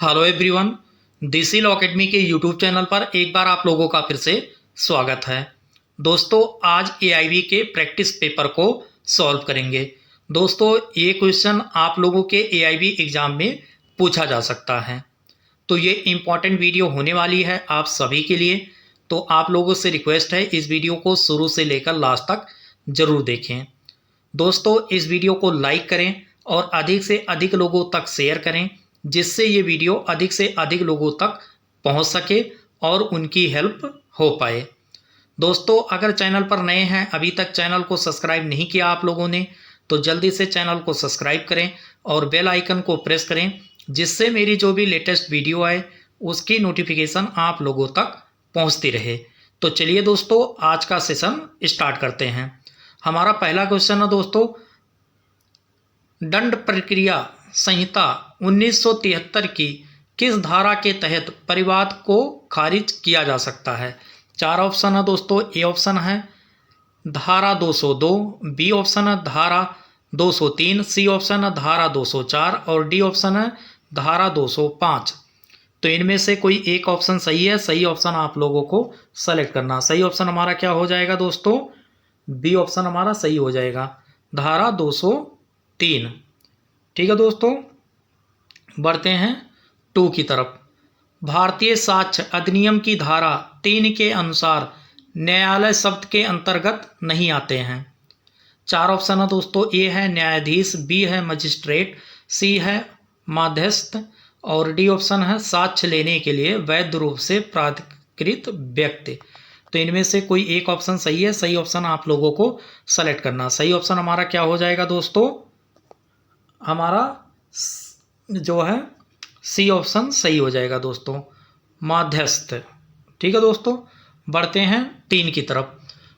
Hello everyone, देसी law academy के YouTube channel पर एक बार आप लोगों का फिर से स्वागत है। दोस्तों, आज एआईबी के प्रैक्टिस पेपर को सॉल्व करेंगे। दोस्तों, ये क्वेश्चन आप लोगों के एआईबी एग्ज़ाम में पूछा जा सकता है, तो ये इम्पॉर्टेंट वीडियो होने वाली है आप सभी के लिए। तो आप लोगों से रिक्वेस्ट है, इस वीडियो को शुरू से लेकर लास्ट तक ज़रूर देखें। दोस्तों, इस वीडियो को लाइक करें और अधिक से अधिक लोगों तक शेयर करें, जिससे ये वीडियो अधिक से अधिक लोगों तक पहुंच सके और उनकी हेल्प हो पाए। दोस्तों, अगर चैनल पर नए हैं, अभी तक चैनल को सब्सक्राइब नहीं किया आप लोगों ने, तो जल्दी से चैनल को सब्सक्राइब करें और बेल आइकन को प्रेस करें, जिससे मेरी जो भी लेटेस्ट वीडियो आए उसकी नोटिफिकेशन आप लोगों तक पहुंचती रहे। तो चलिए दोस्तों, आज का सेशन स्टार्ट करते हैं। हमारा पहला क्वेश्चन है दोस्तों, दंड प्रक्रिया संहिता 1973 की किस धारा के तहत परिवाद को खारिज किया जा सकता है? चार ऑप्शन है दोस्तों। ए ऑप्शन है धारा 202, बी ऑप्शन है धारा 203, सी ऑप्शन है धारा 204 और डी ऑप्शन है धारा 205। तो इनमें से कोई एक ऑप्शन सही है। सही ऑप्शन आप लोगों को सेलेक्ट करना। सही ऑप्शन हमारा क्या हो जाएगा दोस्तों? बी ऑप्शन हमारा सही हो जाएगा, धारा 203। ठीक है दोस्तों, बढ़ते हैं 2 की तरफ। भारतीय साक्ष्य अधिनियम की धारा 3 के अनुसार न्यायालय शब्द के अंतर्गत नहीं आते हैं। चार ऑप्शन है दोस्तों। ए है न्यायाधीश, बी है मजिस्ट्रेट, सी है मध्यस्थ और डी ऑप्शन है साक्ष्य लेने के लिए वैध रूप से प्राधिकृत व्यक्ति। तो इनमें से कोई एक ऑप्शन सही है। सही ऑप्शन आप लोगों को सेलेक्ट करना। सही ऑप्शन हमारा क्या हो जाएगा दोस्तों? हमारा जो है सी ऑप्शन सही हो जाएगा दोस्तों, मध्यस्थ। ठीक है दोस्तों, बढ़ते हैं 3 की तरफ।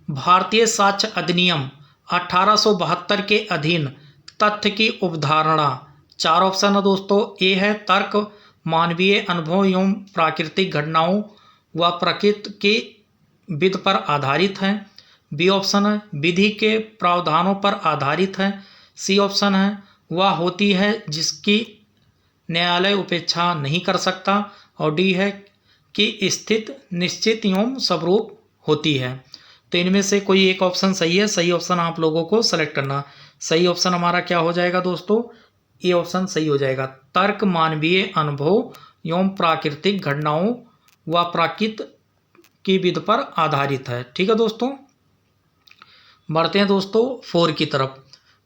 भारतीय साक्ष्य अधिनियम 1872 के अधीन तथ्य की अवधारणा। चार ऑप्शन है दोस्तों। ए है तर्क मानवीय अनुभव एवं प्राकृतिक घटनाओं व प्रकृति की विधि पर आधारित है। बी ऑप्शन है विधि के प्रावधानों पर आधारित है। सी ऑप्शन है वह होती है जिसकी न्यायालय उपेक्षा नहीं कर सकता और डी है कि स्थित निश्चित एवं स्वरूप होती है। तो इनमें से कोई एक ऑप्शन सही है। सही ऑप्शन आप लोगों को सेलेक्ट करना। सही ऑप्शन हमारा क्या हो जाएगा दोस्तों? ये ऑप्शन सही हो जाएगा, तर्क मानवीय अनुभव एवं प्राकृतिक घटनाओं व प्रकृति की विधि पर आधारित है। ठीक है दोस्तों, बढ़ते हैं दोस्तों 4 की तरफ।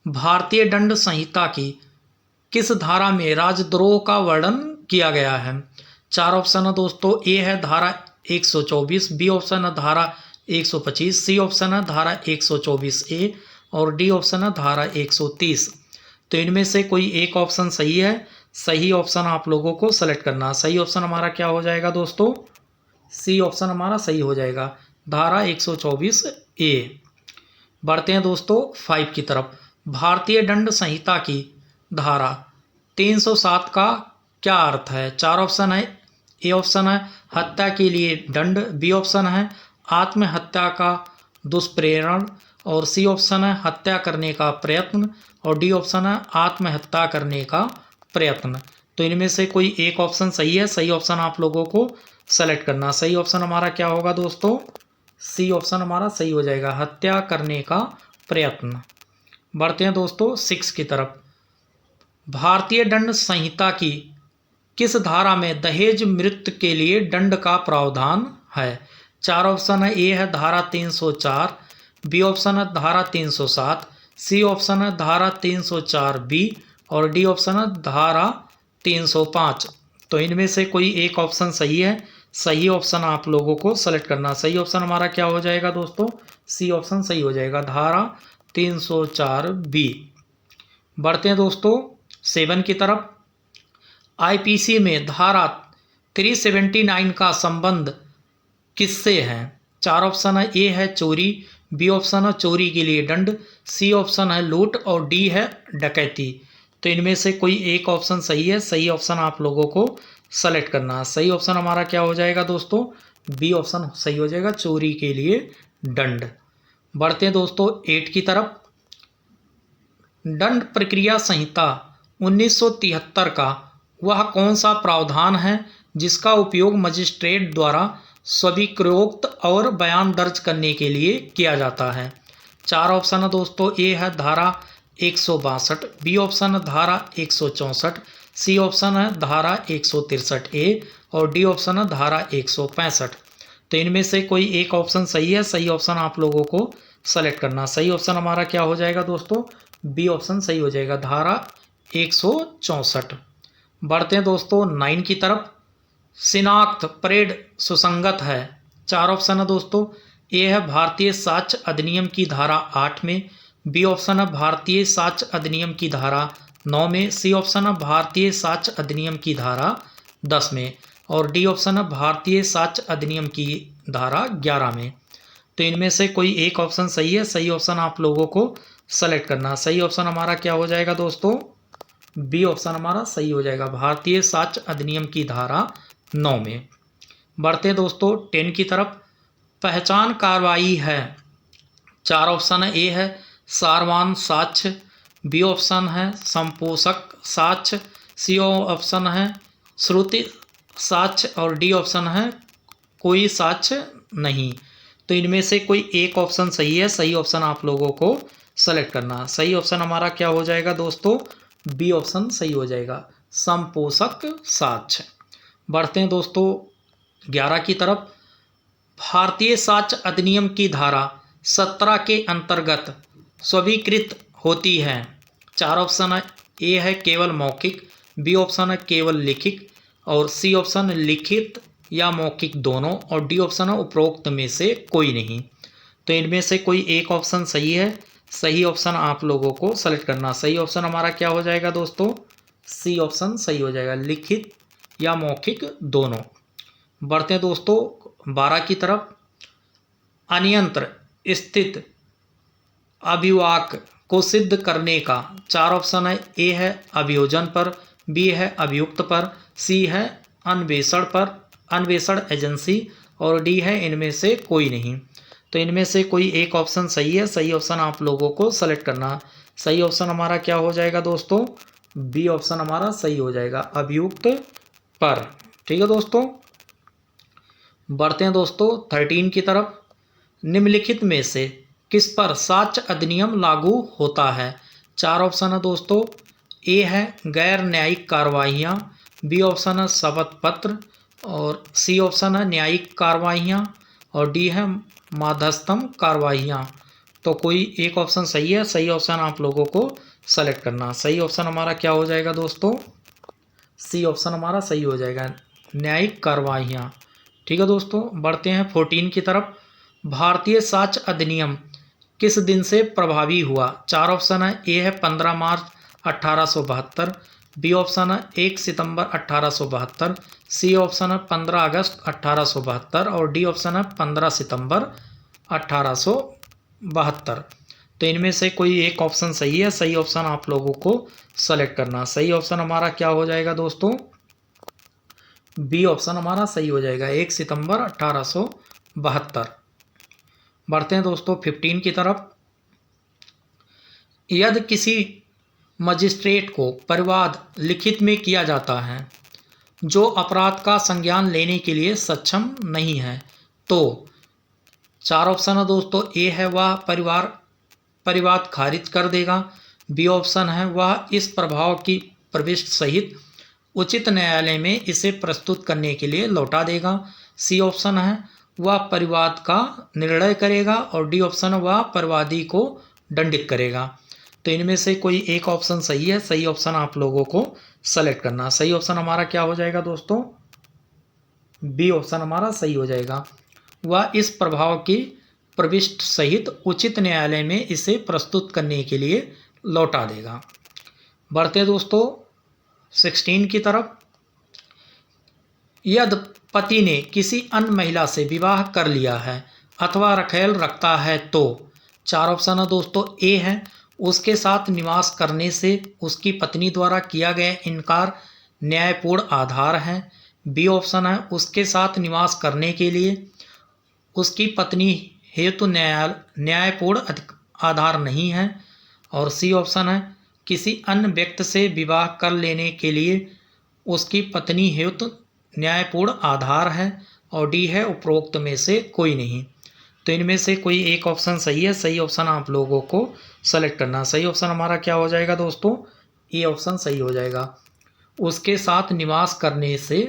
भारतीय दंड संहिता की किस धारा में राजद्रोह का वर्णन किया गया है? चार ऑप्शन है दोस्तों। ए है धारा 124, बी ऑप्शन है धारा 125, सी ऑप्शन है धारा 124 ए और डी ऑप्शन है धारा 130। तो इनमें से कोई एक ऑप्शन सही है। सही ऑप्शन आप लोगों को सेलेक्ट करना। सही ऑप्शन हमारा क्या हो जाएगा दोस्तों? सी ऑप्शन हमारा सही हो जाएगा, धारा 124 ए। बढ़ते हैं दोस्तों 5 की तरफ। भारतीय दंड संहिता की धारा 307 का क्या अर्थ है? चार ऑप्शन है। ए ऑप्शन है हत्या के लिए दंड, बी ऑप्शन है आत्महत्या का दुष्प्रेरण और सी ऑप्शन है हत्या करने का प्रयत्न और डी ऑप्शन है आत्महत्या करने का प्रयत्न। तो इनमें से कोई एक ऑप्शन सही है। सही ऑप्शन आप लोगों को सेलेक्ट करना। सही ऑप्शन हमारा क्या होगा दोस्तों? सी ऑप्शन हमारा सही हो जाएगा, हत्या करने का प्रयत्न। बढ़ते हैं दोस्तों 6 की तरफ। भारतीय दंड संहिता की किस धारा में दहेज मृत्यु के लिए दंड का प्रावधान है? चार ऑप्शन है। ए है धारा 304, बी ऑप्शन है धारा 307, सी ऑप्शन है धारा 304 बी और डी ऑप्शन है धारा 305। तो इनमें से कोई एक ऑप्शन सही है। सही ऑप्शन आप लोगों को सेलेक्ट करना। सही ऑप्शन हमारा क्या हो जाएगा दोस्तों? सी ऑप्शन सही हो जाएगा, धारा 304 बी। बढ़ते हैं दोस्तों 7 की तरफ। आईपीसी में धारा 379 का संबंध किससे है? चार ऑप्शन है। ए है चोरी, बी ऑप्शन है चोरी के लिए दंड, सी ऑप्शन है लूट और डी है डकैती। तो इनमें से कोई एक ऑप्शन सही है। सही ऑप्शन आप लोगों को सेलेक्ट करना। सही ऑप्शन हमारा क्या हो जाएगा दोस्तों? बी ऑप्शन सही हो जाएगा, चोरी के लिए दंड। बढ़ते हैं दोस्तों 8 की तरफ। दंड प्रक्रिया संहिता 1973 का वह कौन सा प्रावधान है जिसका उपयोग मजिस्ट्रेट द्वारा स्वीकृत और बयान दर्ज करने के लिए किया जाता है। चार ऑप्शन है दोस्तों। ए है धारा 162, बी ऑप्शन है धारा 164, सी ऑप्शन है धारा 163 ए और डी ऑप्शन है धारा 165। तो इनमें से कोई एक ऑप्शन सही है। सही ऑप्शन आप लोगों को सेलेक्ट करना। सही ऑप्शन हमारा क्या हो जाएगा दोस्तों? बी ऑप्शन सही हो जाएगा, धारा 164। बढ़ते हैं दोस्तों 9 की तरफ। शिनाख्त परेड सुसंगत है। चार ऑप्शन है दोस्तों। ए है भारतीय साक्ष्य अधिनियम की धारा 8 में, बी ऑप्शन है भारतीय साक्ष्य अधिनियम की धारा 9 में, सी ऑप्शन है भारतीय साक्ष्य अधिनियम की धारा 10 में और डी ऑप्शन है भारतीय साक्ष्य अधिनियम की धारा 11 में। तो इनमें से कोई एक ऑप्शन सही है। सही ऑप्शन आप लोगों को सेलेक्ट करना। सही ऑप्शन हमारा क्या हो जाएगा दोस्तों? बी ऑप्शन हमारा सही हो जाएगा, भारतीय साक्ष्य अधिनियम की धारा 9 में। बढ़ते दोस्तों 10 की तरफ। पहचान कार्रवाई है। चार ऑप्शन है। ए है सारवान साक्ष्य, बी ऑप्शन है संपोषक साक्ष्य, सी ऑप्शन है श्रुति साक्ष्य और डी ऑप्शन है कोई साक्ष्य नहीं। तो इनमें से कोई एक ऑप्शन सही है। सही ऑप्शन आप लोगों को सेलेक्ट करना। सही ऑप्शन हमारा क्या हो जाएगा दोस्तों? बी ऑप्शन सही हो जाएगा, संपोषक साक्ष्य। बढ़ते हैं दोस्तों 11 की तरफ। भारतीय साक्ष्य अधिनियम की धारा 17 के अंतर्गत स्वीकृत होती है। चार ऑप्शन है। ए है केवल मौखिक, बी ऑप्शन है केवल लिखित और सी ऑप्शन लिखित या मौखिक दोनों और डी ऑप्शन है उपरोक्त में से कोई नहीं। तो इनमें से कोई एक ऑप्शन सही है। सही ऑप्शन आप लोगों को सेलेक्ट करना। सही ऑप्शन हमारा क्या हो जाएगा दोस्तों? सी ऑप्शन सही हो जाएगा, लिखित या मौखिक दोनों। बढ़ते हैं दोस्तों 12 की तरफ। अन्यंत्र स्थित अभिवाक को सिद्ध करने का। चार ऑप्शन है। ए है अभियोजन पर, बी है अभियुक्त पर, सी है अन्वेषण पर, अन्वेषण एजेंसी और डी है इनमें से कोई नहीं। तो इनमें से कोई एक ऑप्शन सही है। सही ऑप्शन आप लोगों को सेलेक्ट करना। सही ऑप्शन हमारा क्या हो जाएगा दोस्तों? बी ऑप्शन हमारा सही हो जाएगा, अभियुक्त पर। ठीक है दोस्तों। बढ़ते हैं दोस्तों 13 की तरफ। निम्नलिखित में से किस पर साक्ष्य अधिनियम लागू होता है? चार ऑप्शन है दोस्तों। ए है गैर न्यायिक कार्रवाइयाँ, बी ऑप्शन है शपथ पत्र और सी ऑप्शन है न्यायिक कार्रवाइयाँ और डी है मध्यस्थम कार्रवाइयाँ। तो कोई एक ऑप्शन सही है। सही ऑप्शन आप लोगों को सेलेक्ट करना। सही ऑप्शन हमारा क्या हो जाएगा दोस्तों? सी ऑप्शन हमारा सही हो जाएगा, न्यायिक कार्रवाइयाँ। ठीक है दोस्तों। बढ़ते हैं 14 की तरफ। भारतीय साक्ष्य अधिनियम किस दिन से प्रभावी हुआ? चार ऑप्शन है। ए है 15 मार्च 1872, बी ऑप्शन है 1 सितंबर 1872, सी ऑप्शन है 15 अगस्त 1872 और डी ऑप्शन है 15 सितंबर 1872। तो इनमें से कोई एक ऑप्शन सही है। सही ऑप्शन आप लोगों को सेलेक्ट करना। सही ऑप्शन हमारा क्या हो जाएगा दोस्तों? बी ऑप्शन हमारा सही हो जाएगा, 1 सितंबर 1872। बढ़ते हैं दोस्तों 15 की तरफ। यदि किसी मजिस्ट्रेट को परिवाद लिखित में किया जाता है जो अपराध का संज्ञान लेने के लिए सक्षम नहीं है, तो चार ऑप्शन है दोस्तों। ए है वह परिवाद खारिज कर देगा, बी ऑप्शन है वह इस प्रभाव की प्रविष्टि सहित उचित न्यायालय में इसे प्रस्तुत करने के लिए लौटा देगा, सी ऑप्शन है वह परिवाद का निर्णय करेगा और डी ऑप्शन है वह परिवादी को दंडित करेगा। तो इनमें से कोई एक ऑप्शन सही है। सही ऑप्शन आप लोगों को सेलेक्ट करना। सही ऑप्शन हमारा क्या हो जाएगा दोस्तों? बी ऑप्शन हमारा सही हो जाएगा, वह इस प्रभाव की प्रविष्टि सहित उचित न्यायालय में इसे प्रस्तुत करने के लिए लौटा देगा। बढ़ते दोस्तों 16 की तरफ। यदि पति ने किसी अन्य महिला से विवाह कर लिया है अथवा रखेल रखता है तो चार ऑप्शन है दोस्तों। ए है उसके साथ निवास करने से उसकी पत्नी द्वारा किया गया इनकार न्यायपूर्ण आधार है, बी ऑप्शन है उसके साथ निवास करने के लिए उसकी पत्नी हेतु न्यायपूर्ण आधार नहीं है और सी ऑप्शन है किसी अन्य व्यक्ति से विवाह कर लेने के लिए उसकी पत्नी हेतु न्यायपूर्ण आधार है, और डी है उपरोक्त में से कोई नहीं। तो इनमें से कोई एक ऑप्शन सही है। सही ऑप्शन आप लोगों को सेलेक्ट करना। सही ऑप्शन हमारा क्या हो जाएगा दोस्तों? ए ऑप्शन सही हो जाएगा। उसके साथ निवास करने से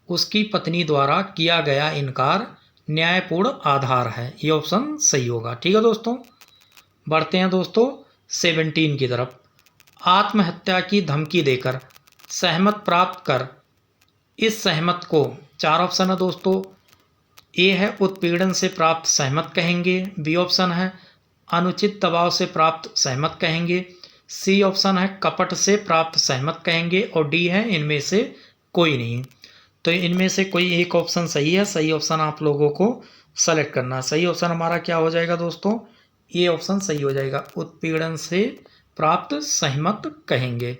उसकी पत्नी द्वारा किया गया इनकार न्यायपूर्ण आधार है। ये ऑप्शन सही होगा। ठीक है दोस्तों, बढ़ते हैं दोस्तों 17 की तरफ। आत्महत्या की धमकी देकर सहमत प्राप्त कर इस सहमत को, 4 ऑप्शन है दोस्तों। ए है उत्पीड़न से प्राप्त सहमत कहेंगे, बी ऑप्शन है अनुचित दबाव से प्राप्त सहमत कहेंगे, सी ऑप्शन है कपट से प्राप्त सहमत कहेंगे, और डी है इनमें से कोई नहीं। तो इनमें से कोई एक ऑप्शन सही है। सही ऑप्शन आप लोगों को सेलेक्ट करना। सही ऑप्शन हमारा क्या हो जाएगा दोस्तों? ये ऑप्शन सही हो जाएगा, उत्पीड़न से प्राप्त सहमत कहेंगे।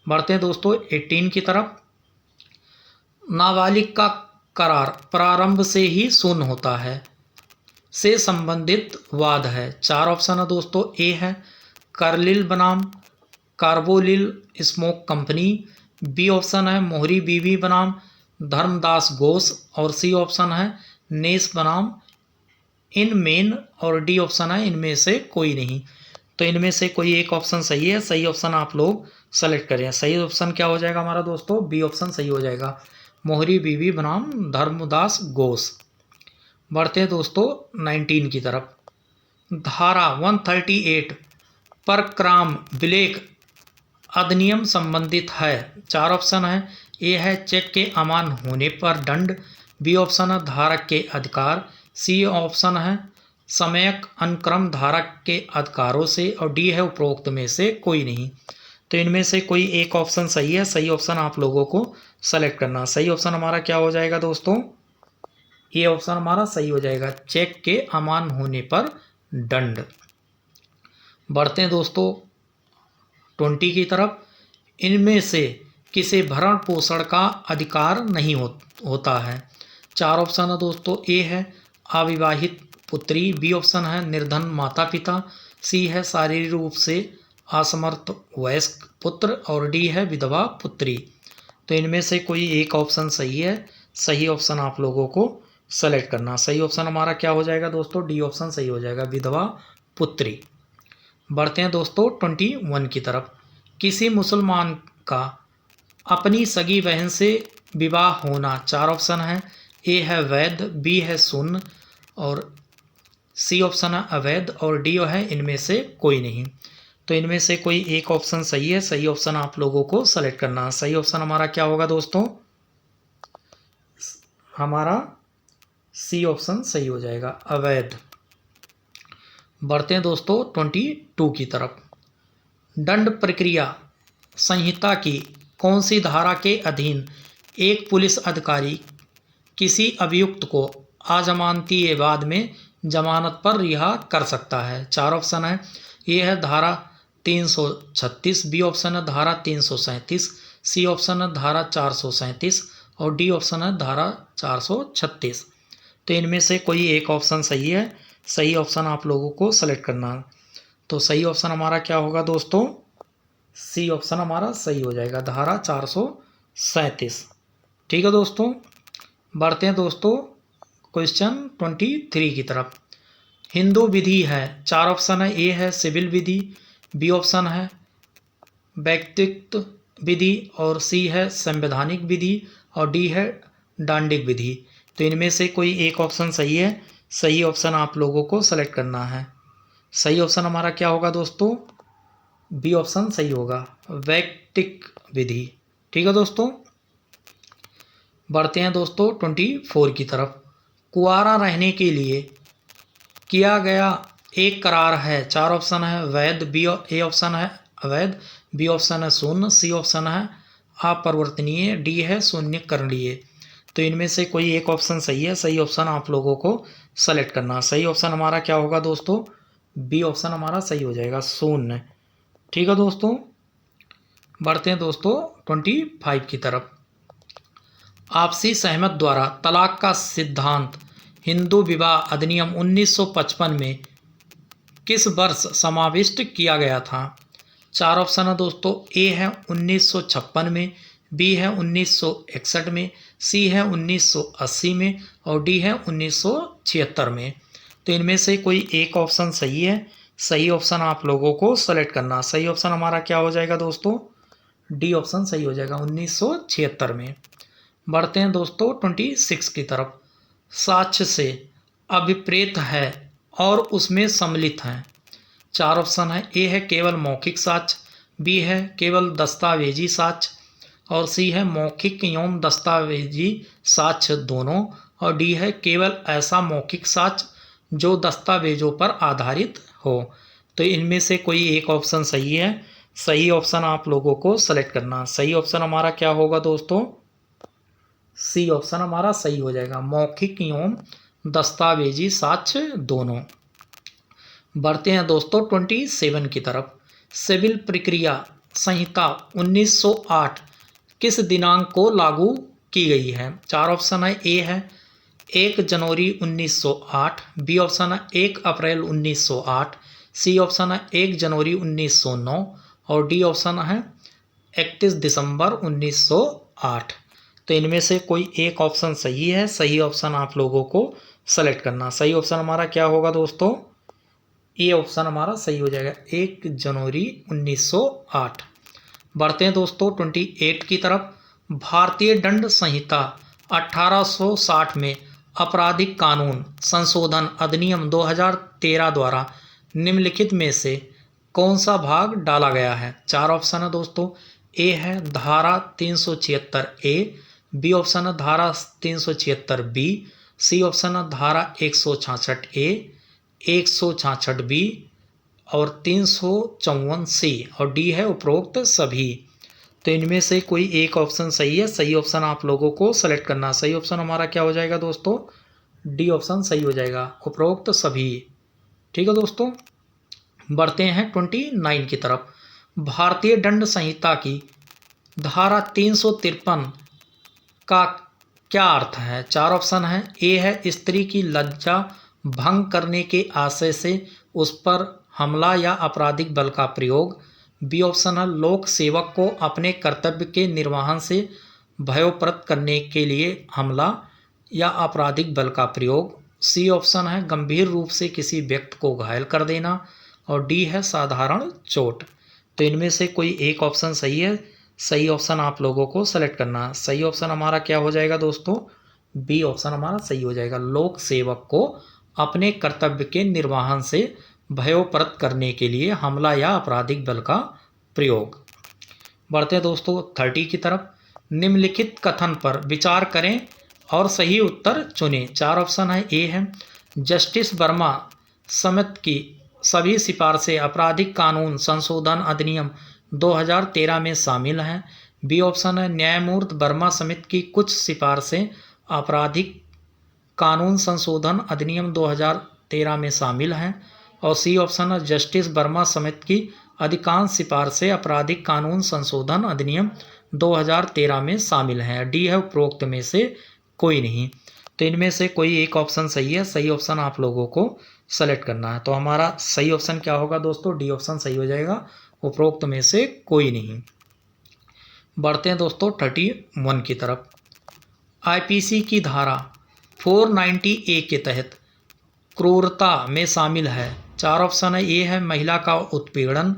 बढ़ते हैं दोस्तों 18 की तरफ। नाबालिग का करार प्रारंभ से ही शून्य होता है से संबंधित वाद है। 4 ऑप्शन है दोस्तों। ए है कार्लिल बनाम कार्बोलिल स्मोक कंपनी, बी ऑप्शन है मोहरी बीवी बनाम धर्मदास घोष, और सी ऑप्शन है नेस बनाम इनमेन, और डी ऑप्शन है इनमें से कोई नहीं। तो इनमें से कोई एक ऑप्शन सही है। सही ऑप्शन आप लोग सेलेक्ट करें। सही ऑप्शन क्या हो जाएगा हमारा दोस्तों? बी ऑप्शन सही हो जाएगा, मोहरी बीवी बनाम धर्मदास घोष। बढ़ते हैं दोस्तों 19 की तरफ। धारा 138 पर क्राम विलेख अधिनियम संबंधित है। 4 ऑप्शन है। ए है चेक के अमान्य होने पर दंड, बी ऑप्शन है धारक के अधिकार, सी ऑप्शन है समयक अनुक्रम धारक के अधिकारों से, और डी है उपरोक्त में से कोई नहीं। तो इनमें से कोई एक ऑप्शन सही है। सही ऑप्शन आप लोगों को सेलेक्ट करना। सही ऑप्शन हमारा क्या हो जाएगा दोस्तों? ये ऑप्शन हमारा सही हो जाएगा, चेक के अमान्य होने पर दंड। बढ़ते हैं दोस्तों 20 की तरफ। इनमें से किसी भरण पोषण का अधिकार नहीं होता है। 4 ऑप्शन है दोस्तों। ए है अविवाहित पुत्री, बी ऑप्शन है निर्धन माता पिता, सी है शारीरिक रूप से असमर्थ वयस्क पुत्र, और डी है विधवा पुत्री। तो इनमें से कोई एक ऑप्शन सही है। सही ऑप्शन आप लोगों को सेलेक्ट करना। सही ऑप्शन हमारा क्या हो जाएगा दोस्तों? डी ऑप्शन सही हो जाएगा, विधवा पुत्री। बढ़ते हैं दोस्तों 21 की तरफ। किसी मुसलमान का अपनी सगी बहन से विवाह होना। 4 ऑप्शन है। ए है वैध, बी है शून्य, और सी ऑप्शन है अवैध, और डी है इनमें से कोई नहीं। तो इनमें से कोई एक ऑप्शन सही है। सही ऑप्शन आप लोगों को सेलेक्ट करना। सही ऑप्शन हमारा क्या होगा दोस्तों? हमारा सी ऑप्शन सही हो जाएगा, अवैध। बढ़ते हैं दोस्तों 22 की तरफ। दंड प्रक्रिया संहिता की कौन सी धारा के अधीन एक पुलिस अधिकारी किसी अभियुक्त को अजमानती बाद में जमानत पर रिहा कर सकता है? 4 ऑप्शन है। ये है धारा 336, बी ऑप्शन है धारा 337, सी ऑप्शन है धारा 437, और डी ऑप्शन है धारा 436। तो इनमें से कोई एक ऑप्शन सही है। सही ऑप्शन आप लोगों को सेलेक्ट करना। तो सही ऑप्शन हमारा क्या होगा दोस्तों? सी ऑप्शन हमारा सही हो जाएगा, धारा 437। ठीक है दोस्तों, बढ़ते हैं दोस्तों क्वेश्चन 23 की तरफ। हिंदू विधि है। 4 ऑप्शन है। ए है सिविल विधि, बी ऑप्शन है व्यक्तित्व विधि, और सी है संवैधानिक विधि, और डी है डांडिक विधि। तो इनमें से कोई एक ऑप्शन सही है। सही ऑप्शन आप लोगों को सेलेक्ट करना है। सही ऑप्शन हमारा क्या होगा दोस्तों? बी ऑप्शन सही होगा, वैयक्तिक विधि। ठीक है दोस्तों, बढ़ते हैं दोस्तों 24 की तरफ। कुआरा रहने के लिए किया गया एक करार है। 4 ऑप्शन है वैध, बी ए ऑप्शन है अवैध, बी ऑप्शन है शून्य, सी ऑप्शन है अपरिवर्तनीय, डी है शून्यकरणीय। तो इनमें से कोई एक ऑप्शन सही है। सही ऑप्शन आप लोगों को सेलेक्ट करना। सही ऑप्शन हमारा क्या होगा दोस्तों? बी ऑप्शन हमारा सही हो जाएगा, शून्य। ठीक है दोस्तों, बढ़ते हैं दोस्तों 25 की तरफ। आपसी सहमत द्वारा तलाक का सिद्धांत हिंदू विवाह अधिनियम 1955 में किस वर्ष समाविष्ट किया गया था? 4 ऑप्शन है दोस्तों। ए है 1956 में, बी है 1961 में, सी है 1980 में और डी है 1976 में। तो इनमें से कोई एक ऑप्शन सही है। सही ऑप्शन आप लोगों को सेलेक्ट करना। सही ऑप्शन हमारा क्या हो जाएगा दोस्तों? डी ऑप्शन सही हो जाएगा, 1976 में। बढ़ते हैं दोस्तों 26 की तरफ। साक्ष्य से अभिप्रेत है और उसमें सम्मिलित हैं। चार ऑप्शन है। ए है केवल मौखिक साक्ष्य, बी है केवल दस्तावेजी साक्ष्य और सी है मौखिक एवं दस्तावेजी साक्ष्य दोनों और डी है केवल ऐसा मौखिक साक्ष्य जो दस्तावेजों पर आधारित हो। तो इनमें से कोई एक ऑप्शन सही है। सही ऑप्शन आप लोगों को सेलेक्ट करना। सही ऑप्शन हमारा क्या होगा दोस्तों? सी ऑप्शन हमारा सही हो जाएगा, मौखिक एवं दस्तावेजी साक्ष्य दोनों। बढ़ते हैं दोस्तों 27 की तरफ। सिविल प्रक्रिया संहिता 1908 किस दिनांक को लागू की गई है? चार ऑप्शन है। ए है 1 जनवरी 1908, बी ऑप्शन है 1 अप्रैल 1908, सी ऑप्शन है 1 जनवरी 1909 और डी ऑप्शन है 31 दिसंबर 1908। तो इनमें से कोई एक ऑप्शन सही है। सही ऑप्शन आप लोगों को सेलेक्ट करना। सही ऑप्शन हमारा क्या होगा दोस्तों? ए ऑप्शन हमारा सही हो जाएगा, 1 जनवरी 1908। बढ़ते हैं दोस्तों 28 की तरफ। भारतीय दंड संहिता 1860 में आपराधिक कानून संशोधन अधिनियम 2013 द्वारा निम्नलिखित में से कौन सा भाग डाला गया है? चार ऑप्शन है दोस्तों। ए है धारा 376 ए, बी ऑप्शन है धारा 376 बी, सी ऑप्शन है धारा 166 ए, 166 बी और 354 सी और डी है उपरोक्त सभी। तो इनमें से कोई एक ऑप्शन सही है। सही ऑप्शन आप लोगों को सेलेक्ट करना। सही ऑप्शन हमारा क्या हो जाएगा दोस्तों? डी ऑप्शन सही हो जाएगा, उपरोक्त सभी। ठीक है दोस्तों। बढ़ते हैं 29 की तरफ। भारतीय दंड संहिता की धारा 353 का क्या अर्थ है? चार ऑप्शन है। ए है स्त्री की लज्जा भंग करने के आशय से उस पर हमला या आपराधिक बल का प्रयोग, बी ऑप्शन है लोक सेवक को अपने कर्तव्य के निर्वहन से भयोप्राप्त करने के लिए हमला या आपराधिक बल का प्रयोग, सी ऑप्शन है गंभीर रूप से किसी व्यक्ति को घायल कर देना और डी है साधारण चोट। तो इनमें से कोई एक ऑप्शन सही है। सही ऑप्शन आप लोगों को सेलेक्ट करना। सही ऑप्शन हमारा क्या हो जाएगा दोस्तों? बी ऑप्शन हमारा सही हो जाएगा, लोक सेवक को अपने कर्तव्य के निर्वहन से भयोप्राप्त करने के लिए हमला या आपराधिक बल का प्रयोग। बढ़ते हैं दोस्तों 30 की तरफ। निम्नलिखित कथन पर विचार करें और सही उत्तर चुनें। चार ऑप्शन है। ए है जस्टिस वर्मा समिति की सभी सिफारिशें आपराधिक कानून संशोधन अधिनियम 2013 में शामिल हैं, बी ऑप्शन है न्यायमूर्ति वर्मा समिति की कुछ सिफारिशें आपराधिक कानून संशोधन अधिनियम 2013 में शामिल हैं और सी ऑप्शन है जस्टिस वर्मा समिति की अधिकांश सिफारिशें आपराधिक कानून संशोधन अधिनियम 2013 में शामिल हैं। डी है उपरोक्त में से कोई नहीं। तो इनमें से कोई एक ऑप्शन सही है। सही ऑप्शन आप लोगों को सेलेक्ट करना है। तो हमारा सही ऑप्शन क्या होगा दोस्तों? डी ऑप्शन सही हो जाएगा, उपरोक्त में से कोई नहीं। बढ़ते हैं दोस्तों 31 की तरफ। आईपीसी की धारा 490 ए के तहत क्रूरता में शामिल है। चार ऑप्शन है। ए है महिला का उत्पीड़न,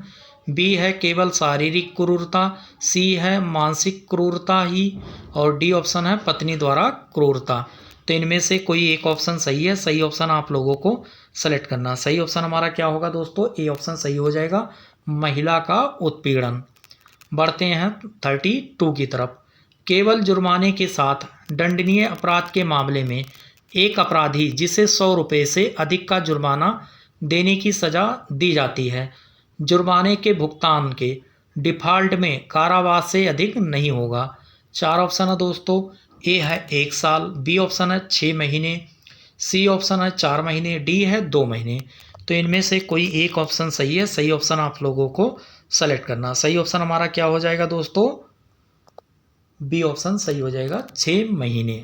बी है केवल शारीरिक क्रूरता, सी है मानसिक क्रूरता ही और डी ऑप्शन है पत्नी द्वारा क्रूरता। तो इनमें से कोई एक ऑप्शन सही है। सही ऑप्शन आप लोगों को सेलेक्ट करना। सही ऑप्शन हमारा क्या होगा दोस्तों? ए ऑप्शन सही हो जाएगा, महिला का उत्पीड़न। बढ़ते हैं 32 की तरफ। केवल जुर्माने के साथ दंडनीय अपराध के मामले में एक अपराधी जिसे 100 रुपये से अधिक का जुर्माना देने की सजा दी जाती है, जुर्माने के भुगतान के डिफॉल्ट में कारावास से अधिक नहीं होगा। चार ऑप्शन है दोस्तों। ए है 1 साल, बी ऑप्शन है 6 महीने, सी ऑप्शन है 4 महीने, डी है 2 महीने। तो इनमें से कोई एक ऑप्शन सही है। सही ऑप्शन आप लोगों को सेलेक्ट करना। सही ऑप्शन हमारा क्या हो जाएगा दोस्तों? बी ऑप्शन सही हो जाएगा, 6 महीने।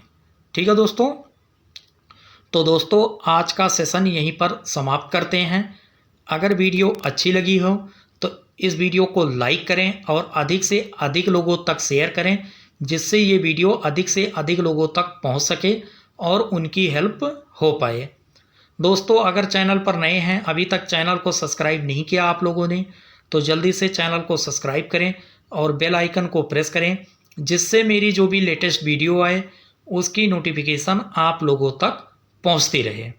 ठीक है दोस्तों। तो दोस्तों आज का सेशन यहीं पर समाप्त करते हैं। अगर वीडियो अच्छी लगी हो तो इस वीडियो को लाइक करें और अधिक से अधिक लोगों तक शेयर करें, जिससे ये वीडियो अधिक से अधिक लोगों तक पहुंच सके और उनकी हेल्प हो पाए। दोस्तों, अगर चैनल पर नए हैं, अभी तक चैनल को सब्सक्राइब नहीं किया आप लोगों ने, तो जल्दी से चैनल को सब्सक्राइब करें और बेल आइकन को प्रेस करें, जिससे मेरी जो भी लेटेस्ट वीडियो आए उसकी नोटिफिकेशन आप लोगों तक पहुंचती रहे।